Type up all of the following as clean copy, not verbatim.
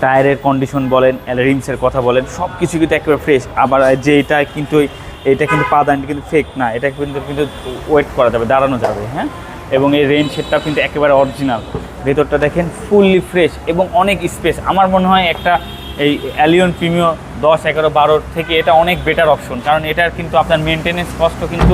টায়ারের কন্ডিশন বলেন, রিমসের কথা বলেন, সব কিছু কিন্তু একেবারে ফ্রেশ। আবার যে এটা কিন্তু পা দানটি কিন্তু ফেক না, এটা কিন্তু ওয়েট করা যাবে, দাঁড়ানো যাবে, হ্যাঁ। এবং এই রেইন শেডটাও কিন্তু একেবারে অরিজিনাল। ভেতরটা দেখেন ফুললি ফ্রেশ এবং অনেক স্পেস। আমার মনে হয় একটা এই অ্যালিয়ন প্রিমিও 10, 11, 12 থেকে এটা অনেক বেটার অপশন, কারণ এটার কিন্তু আপনার মেনটেনেন্স কস্টও কিন্তু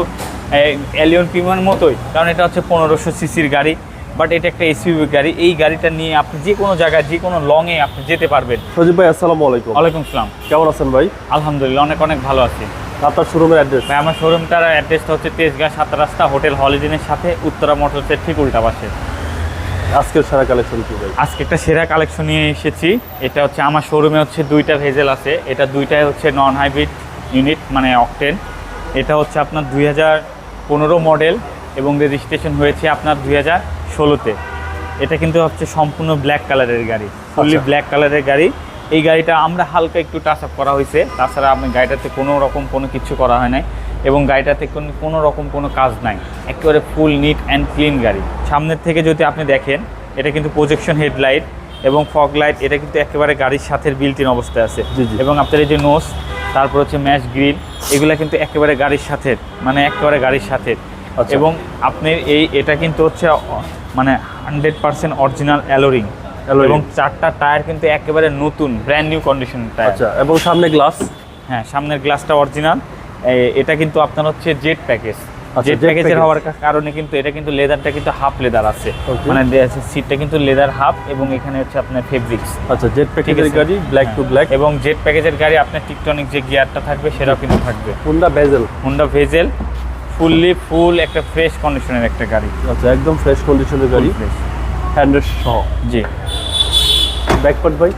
অ্যালিয়ন প্রিমিওর মতোই, কারণ এটা হচ্ছে 1500 সিসির গাড়ি, বাট এটা একটা এসইউভি গাড়ি। এই গাড়িটা নিয়ে আপনি যে কোনো জায়গায় যে কোনো লংয়ে আপনি যেতে পারবেন। সজীব ভাই, আসসালামু আলাইকুম। ওয়ালাইকুম আসসালাম। কেমন আছেন ভাই? আলহামদুলিল্লাহ, অনেক ভালো আছি। আপনার শোরুমের অ্যাড্রেস? ভাই, আমার শোরুমটার অ্যাড্রেসটা হচ্ছে তেজগাঁ 7 রাস্তা, হোটেল হলিডেনের সাথে, উত্তরা মোটরসের ঠিক উল্টা পাশে। আজকের সেরা কালেকশন কি ভাই? আজকে একটা সেরা কালেকশন নিয়ে এসেছি। এটা হচ্ছে আমার শোরুমে হচ্ছে 2টা ভেজেল আছে। এটা 2টাই হচ্ছে নন হাইব্রিড ইউনিট, মানে অকটেন। এটা হচ্ছে আপনার 2015 মডেল এবং রেজিস্ট্রেশন হয়েছে আপনার 2016-তে। এটা কিন্তু হচ্ছে সম্পূর্ণ ব্ল্যাক কালারের গাড়ি, ফুললি ব্ল্যাক কালারের গাড়ি। এই গাড়িটা আমরা হালকা একটু টাচ আপ করা হয়েছে, তাছাড়া আপনার গাড়িটাতে কোনো রকম কোনো কিছু করা হয় নাই এবং গাড়িটাতে কোনো রকম কোনো কাজ নাই, একেবারে ফুল নিট অ্যান্ড ক্লিন গাড়ি। সামনের থেকে যদি আপনি দেখেন, এটা কিন্তু প্রজেকশন হেডলাইট এবং ফগ লাইট, এটা কিন্তু একেবারে গাড়ির সাথে বিল্ট ইন অবস্থায় আছে। এবং আপনার এই যে নোজ, তারপর হচ্ছে ম্যাশ গ্রিল, এগুলো কিন্তু একেবারে গাড়ির সাথে, মানে একেবারে গাড়ির সাথে। এবং আপনি এটা কিন্তু হচ্ছে মানে 100% অরিজিনাল অ্যালোরিং এবং 4টা টায়ার কিন্তু একেবারে নতুন ব্র্যান্ড নিউ কন্ডিশন টায়ার। আচ্ছা, এবং সামনে গ্লাস? হ্যাঁ, সামনের গ্লাসটা অরিজিনাল। এটা কিন্তু আপনার হচ্ছে জেট প্যাকেজ। আচ্ছা, জেট প্যাকেজের হওয়ার কারণে কিন্তু এটা কিন্তু লেদারটা কিন্তু হাফ লেদার আছে, মানে সিটটা কিন্তু লেদার হাফ এবং এখানে হচ্ছে আপনার ফেব্রিক্স। আচ্ছা, জেট প্যাকেজের গাড়ি, ব্ল্যাক টু ব্ল্যাক। এবং জেট প্যাকেজের গাড়ি আপনার টিকটনিক যে গিয়ারটা থাকবে সেটাও কিন্তু থাকবে। হুন্ডা ভেজেল ফুল একটা ফ্রেশ কন্ডিশনের একটা গাড়ি। আচ্ছা, একদম ফ্রেশ কন্ডিশনের গাড়ি, হ্যান্ডরেস্ট সহ। জি। ব্যাকপার্ট ভাই?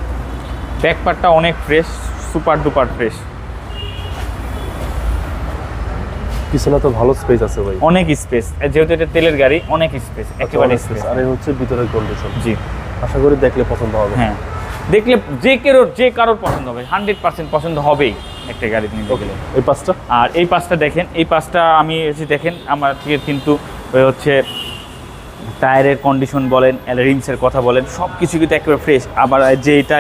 ব্যাকপার্টটা অনেক ফ্রেশ, সুপার ডুপার ফ্রেশ। পিছনে তো ভালো স্পেস আছে ভাই, অনেক স্পেস, যেহেতু এটা তেলের গাড়ি, অনেক স্পেস, একেবারে স্পেস। আর এই হচ্ছে ভিতরের কন্ডিশন। জি, আশা করি দেখলে পছন্দ হবে। হ্যাঁ, দেখলে যে কারোর পছন্দ হবে, 100% পছন্দ হবেই একটা গাড়ি নিতে গেলে। এই পাঁচটা, আর এই পাঁচটা দেখেন, এই পাঁচটা আমি দেখেন আমার থেকে কিন্তু ওই হচ্ছে টায়ারের কন্ডিশন বলেন, রিমসের কথা বলেন, সব কিছু কিন্তু একেবারে ফ্রেশ। আবার যে এটা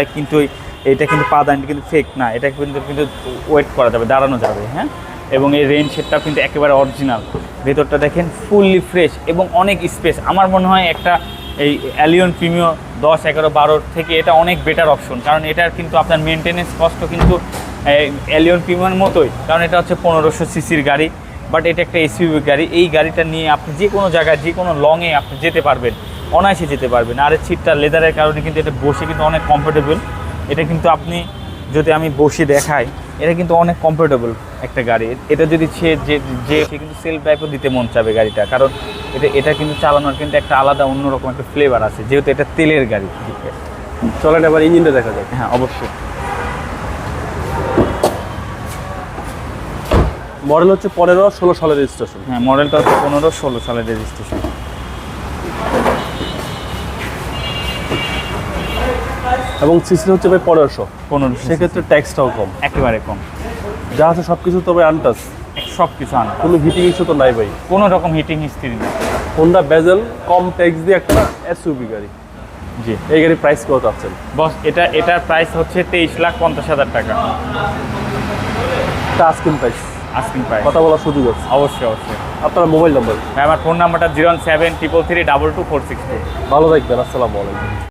কিন্তু পা দানটি কিন্তু ফেক না, এটা কিন্তু ওয়েট করা যাবে, দাঁড়ানো যাবে, হ্যাঁ। এবং এই রেইন শেডটাও কিন্তু একেবারে অরিজিনাল। ভেতরটা দেখেন ফুললি ফ্রেশ এবং অনেক স্পেস। আমার মনে হয় একটা এই অ্যালিয়ন প্রিমিও 10, 11, 12 থেকে এটা অনেক বেটার অপশন, কারণ এটার কিন্তু আপনার মেনটেনেন্স কস্টও কিন্তু অ্যালিয়ন প্রিমিওর মতোই, কারণ এটা হচ্ছে 1500 সিসির গাড়ি, বাট এটা একটা এসইউভি গাড়ি। এই গাড়িটা নিয়ে আপনি যে কোনো জায়গায় যে কোনো লংয়ে আপনি যেতে পারবেন, অনায়াসে যেতে পারবেন। আর এই সিটটা লেদারের কারণে কিন্তু এটা বসে কিন্তু অনেক কমফোর্টেবল। এটা কিন্তু আপনি যদি আমি বসে দেখাই, এটা কিন্তু অনেক কমফোর্টেবল একটা গাড়ি। এটা যদি সে কিন্তু সেলফ ড্রাইভও দিতে মন চাবে গাড়িটা, কারণ এটা কিন্তু চালানোর কিন্তু একটা আলাদা অন্যরকম একটা ফ্লেভার আছে, যেহেতু এটা তেলের গাড়ি। চলেন এবার ইঞ্জিনটা দেখা যাক। হ্যাঁ, অবশ্যই। মডেল হচ্ছে 15-16 সালের রেজিস্ট্রেশন। হ্যাঁ, মডেলটা হচ্ছে 15-16 সালের রেজিস্ট্রেশন। এবং সিসি হচ্ছে ভাই 1500। সেক্ষেত্রে ট্যাক্সটাও কম, একেবারে কম। যা আছে সব কিছু তবে আনটাচ, সব কিছু আনা, কোনো হিটিং ইস্যু তো নাই ভাই। কোনো রকম হিটিং হিস্ট্রি নেই। হোন্ডা ভেজেল, কম ট্যাক্স দিয়ে একটা এসইউভি গাড়ি। জি। এই গাড়ির প্রাইস কত আছেন বস? এটার প্রাইস হচ্ছে 23,50,000 টাকা। এটা আস্কিং প্রাইস, আস্কিং প্রাইস। কথা বলার সুযোগ আছে? অবশ্যই। আপনার মোবাইল নাম্বার? আমার ফোন নাম্বারটা 01733322462। ভালো থাকবেন, আসসালামু আলাইকুম।